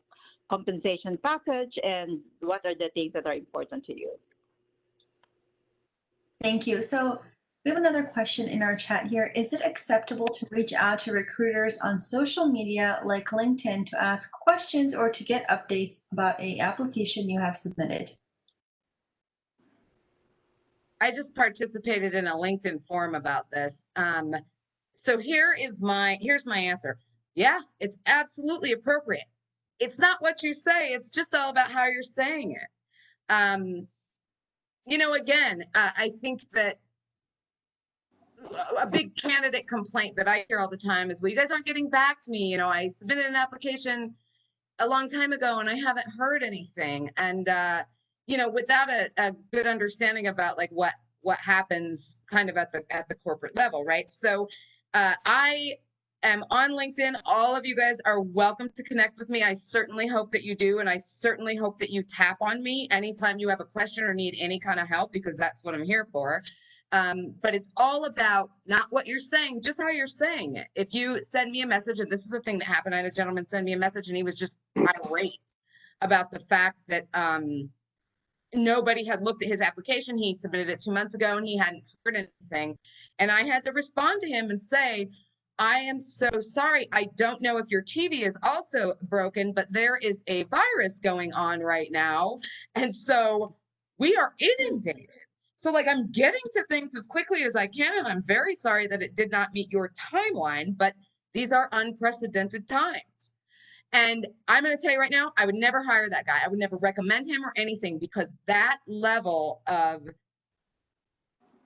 S4: compensation package and what are the things that are important to you.
S1: Thank you. So we have another question in our chat here. Is it acceptable to reach out to recruiters on social media like LinkedIn to ask questions or to get updates about an application you have submitted?
S2: I just participated in a LinkedIn forum about this. So here's my answer. Yeah, it's absolutely appropriate. It's not what you say. It's just all about how you're saying it. Again, I think that a big candidate complaint that I hear all the time is, well, you guys aren't getting back to me. I submitted an application a long time ago and I haven't heard anything. And, without a good understanding about like what happens kind of at the corporate level, right? So I am on LinkedIn. All of you guys are welcome to connect with me. I certainly hope that you do. And I certainly hope that you tap on me anytime you have a question or need any kind of help, because that's what I'm here for. But it's all about not what you're saying, just how you're saying it. If you send me a message, and this is a thing that happened, I had a gentleman send me a message and he was just irate about the fact that nobody had looked at his application. He submitted it 2 months ago and he hadn't heard anything. And I had to respond to him and say, I am so sorry. I don't know if your TV is also broken, but there is a virus going on right now. And so we are inundated. So like I'm getting to things as quickly as I can, and I'm very sorry that it did not meet your timeline, but these are unprecedented times. And I'm going to tell you right now, I would never hire that guy. I would never recommend him or anything, because that level of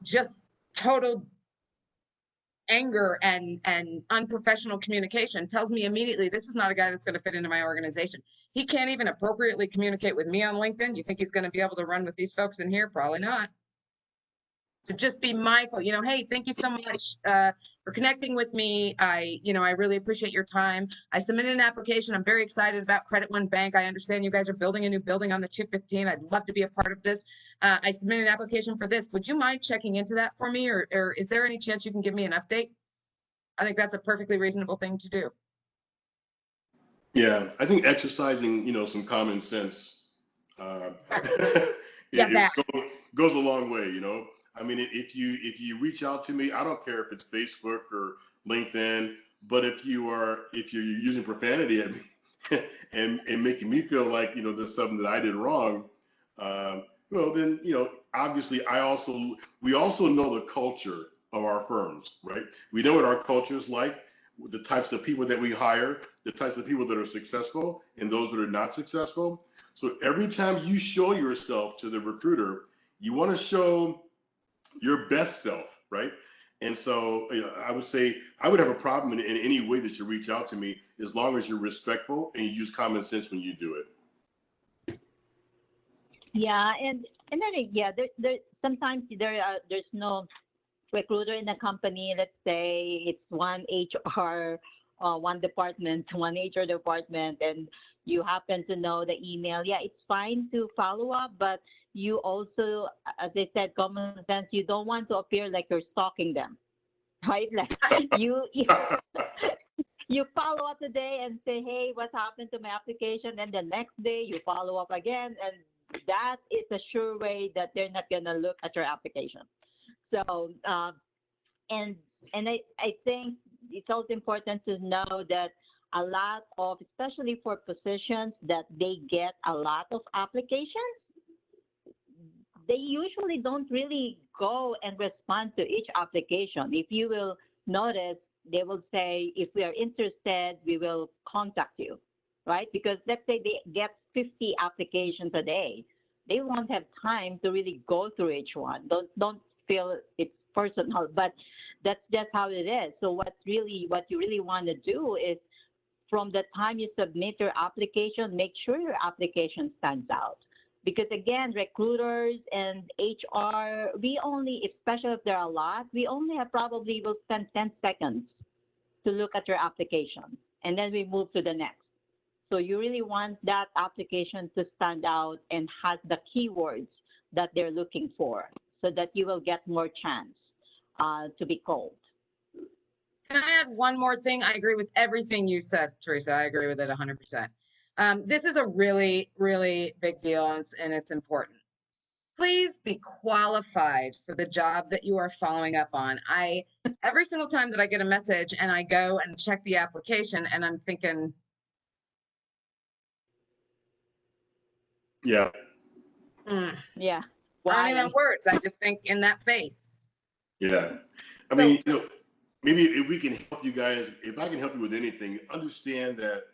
S2: just total anger and unprofessional communication tells me immediately this is not a guy that's going to fit into my organization. He can't even appropriately communicate with me on LinkedIn. You think he's going to be able to run with these folks in here? Probably not. So just be mindful, hey, thank you so much for connecting with me. I really appreciate your time. I submitted an application. I'm very excited about Credit One Bank. I understand you guys are building a new building on the 215. I'd love to be a part of this. I submitted an application for this. Would you mind checking into that for me? Or is there any chance you can give me an update? I think that's a perfectly reasonable thing to do.
S3: Yeah, I think exercising, some common sense goes a long way, I mean, if you reach out to me, I don't care if it's Facebook or LinkedIn, but if you're using profanity at me and making me feel like, there's something that I did wrong, then, obviously we also know the culture of our firms, right? We know what our culture is like, the types of people that we hire, the types of people that are successful and those that are not successful. So every time you show yourself to the recruiter, you want to show your best self, right? And so, I would say I would have a problem in any way that you reach out to me, as long as you're respectful and you use common sense when you do it.
S4: Yeah, and then yeah, there sometimes there's no recruiter in a company. Let's say it's one HR, one department, one HR department, and you happen to know the email. Yeah, it's fine to follow up, but you also, as I said, common sense. You don't want to appear like you're stalking them, right? Like you you follow up today and say, hey, what happened to my application? And the next day you follow up again, and that is a sure way that they're not gonna look at your application. So and I think it's also important to know that a lot of, especially for positions that they get a lot of applications, they usually don't really go and respond to each application. If you will notice, they will say, if we are interested, we will contact you, right? Because let's say they get 50 applications a day, they won't have time to really go through each one. Don't feel it's personal, but that's just how it is. So what you really want to do is, from the time you submit your application, make sure your application stands out. Because again, recruiters and HR, we only, especially if there are a lot, we only have probably will spend 10 seconds to look at your application, and then we move to the next. So you really want that application to stand out and has the keywords that they're looking for, so that you will get more chance to be called.
S2: Can I add one more thing? I agree with everything you said, Teresa. I agree with it 100%. This is a really, really big deal, and it's important. Please be qualified for the job that you are following up on. Every single time that I get a message and I go and check the application, and I'm thinking,
S3: Yeah.
S4: Yeah.
S2: I don't even have words. I just think in that face.
S3: Yeah. I mean, maybe if we can help you guys, if I can help you with anything, understand that,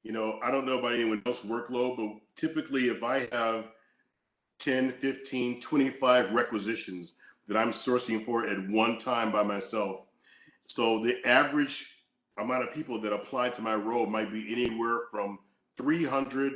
S3: I don't know about anyone else's workload, but typically if I have 10, 15, 25 requisitions that I'm sourcing for at one time by myself, so the average amount of people that apply to my role might be anywhere from 300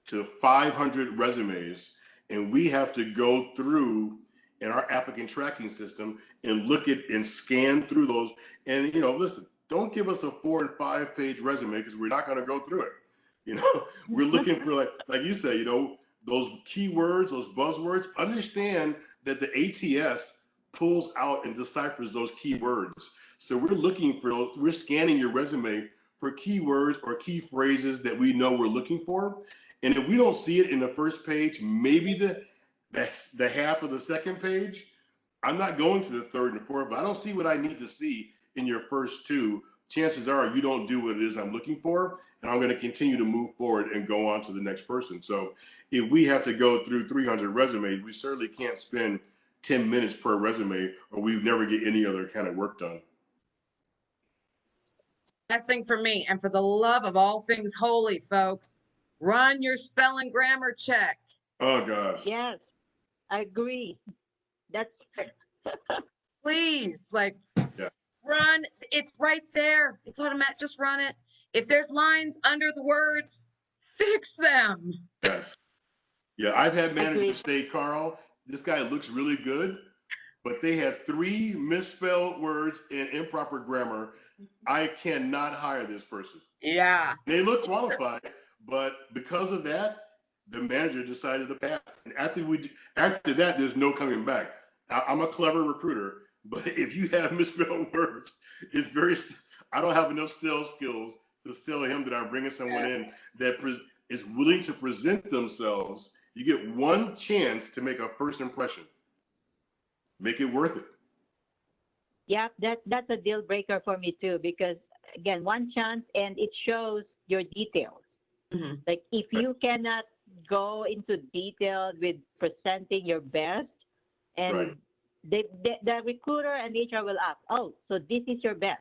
S3: to 500 resumes. And we have to go through in our applicant tracking system and look at and scan through those. And, listen, don't give us a 4 and 5 page resume, because we're not going to go through it. We're looking for, like you said, those keywords, those buzzwords. Understand that the ATS pulls out and deciphers those keywords. So we're looking for those, we're scanning your resume for keywords or key phrases that we know we're looking for. And if we don't see it in the first page, maybe the half of the second page, I'm not going to the third and fourth, but I don't see what I need to see in your first two. Chances are you don't do what it is I'm looking for, and I'm going to continue to move forward and go on to the next person. So if we have to go through 300 resumes, we certainly can't spend 10 minutes per resume, or we never get any other kind of work done.
S2: Best thing for me, and for the love of all things holy, folks, run your spelling grammar check.
S3: Oh gosh.
S4: Yes, I agree. That's
S2: please,
S3: yeah.
S2: Run. It's right there. It's automatic. Just run it. If there's lines under the words, fix them.
S3: Yes. Yeah, I've had managers say, Carl, this guy looks really good, but they have 3 misspelled words and improper grammar. I cannot hire this person.
S2: Yeah.
S3: They look qualified, but because of that, the manager decided to pass. And after that, there's no coming back. I'm a clever recruiter, but if you have misspelled words, I don't have enough sales skills to sell him that I'm bringing someone in that is willing to present themselves. You get one chance to make a first impression. Make it worth it.
S4: Yeah, that's a deal breaker for me too, because again, one chance and it shows your details.
S2: Mm-hmm.
S4: Like if you cannot go into detail with presenting your best, and
S3: right.
S4: the recruiter and HR will ask, oh, so this is your best.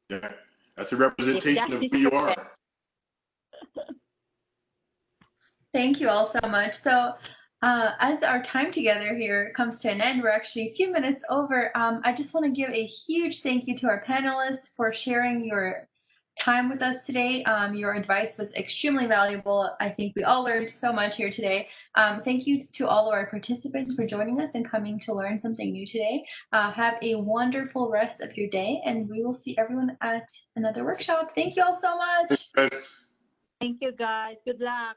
S3: Yeah, that's a representation of who you are.
S1: Thank you all so much. So As our time together here comes to an end, we're actually a few minutes over. I just want to give a huge thank you to our panelists for sharing your time with us today. Your advice was extremely valuable. I think we all learned so much here today. Thank you to all of our participants for joining us and coming to learn something new today. Have a wonderful rest of your day, and we will see everyone at another workshop. Thank you all so much.
S3: Thanks.
S4: Thank you, guys. Good luck.